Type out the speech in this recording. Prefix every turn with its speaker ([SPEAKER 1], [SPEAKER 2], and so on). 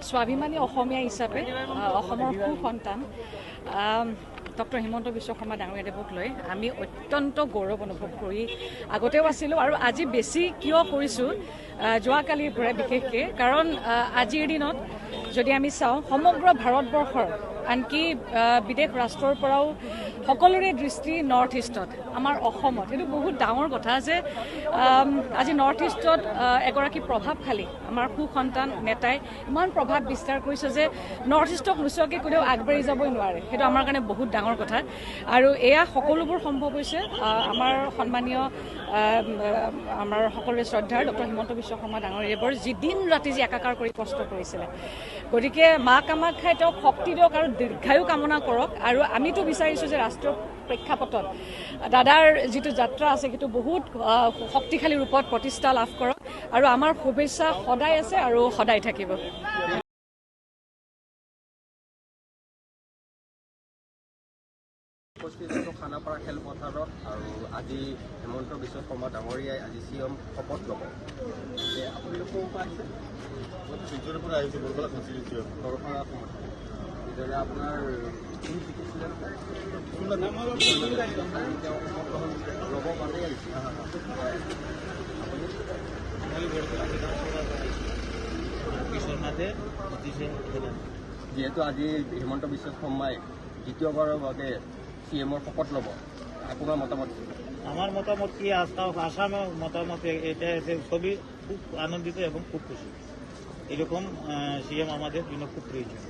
[SPEAKER 1] স্বাভিমানী অসমীয়া হিচাপে অসমৰ সুসন্তান ডক্টৰ হিমন্ত বিশ্ব শৰ্মা ডাঙৰীয়াদেৱক লৈ আমি অত্যন্ত গৌৰৱ অনুভৱ কৰি আগতেও আছিলোঁ আৰু আজি বেছি কিয় কৰিছোঁ যোৱাকালিৰ পৰা বিশেষকৈ কাৰণ আজিৰ দিনত যদি আমি চাওঁ সমগ্ৰ ভাৰতবৰ্ষৰ আনকি বিদেশ ৰাষ্ট্ৰৰ পৰাও সকলোৰে দৃষ্টি নৰ্থ ইষ্টত আমাৰ অসমত সেইটো বহুত ডাঙৰ কথা যে আজি নৰ্থ ইষ্টত এগৰাকী প্ৰভাৱশালী আমাৰ সুসন্তান নেতাই ইমান প্ৰভাৱ বিস্তাৰ কৰিছে যে নৰ্থ ইষ্টক নোচোৱাকৈ কোনেও আগবাঢ়ি যাবই নোৱাৰে সেইটো আমাৰ কাৰণে বহুত ডাঙৰ কথা আৰু এয়া সকলোবোৰ সম্ভৱ হৈছে আমাৰ সন্মানীয় আমাৰ সকলোৰে শ্ৰদ্ধাৰ ডক্টৰ হিমন্ত বিশ্ব শৰ্মা ডাঙৰীয়াদেৱৰ যি দিন ৰাতি যি একাকাৰ কৰি কষ্ট কৰিছিলে গতিকে মা কামাখ্যাই তেওঁক শক্তি দিয়ক আৰু দীৰ্ঘায়ু কামনা কৰক আৰু আমিতো বিচাৰিছোঁ যে ৰাষ্ট্ৰীয় প্ৰেক্ষাপটত দাদাৰ যিটো যাত্ৰা আছে সেইটো বহুত শক্তিশালী ৰূপত প্ৰতিষ্ঠা লাভ কৰক আৰু আমাৰ শুভেচ্ছা সদায় আছে আৰু সদায় থাকিব
[SPEAKER 2] খানাপাৰা খেলপথাৰত আৰু আজি হিমন্ত বিশ্ব শৰ্মা ডাঙৰীয়াই আজি চিএম শপত ল'ব আপুনি ক'ৰ পৰা আহিছে শিলচৰৰ পৰা আহিছে বৰপেটা কনষ্টিটিউচন বৰপেটা তেতিয়াহ'লে আপোনাৰ ল'ব কাৰণে আহিছে যিহেতু আজি হিমন্ত বিশ্ব শৰ্মাই দ্বিতীয়বাৰৰ বাবে চিএমৰ শপত ল'ব আপোনাৰ মতামত
[SPEAKER 3] আমার মতামত কি আসামের মতামত এটা সবই খুব আনন্দিত এবং খুব খুশি এরকম সিএম আমাদের জন্য খুব প্রয়োজন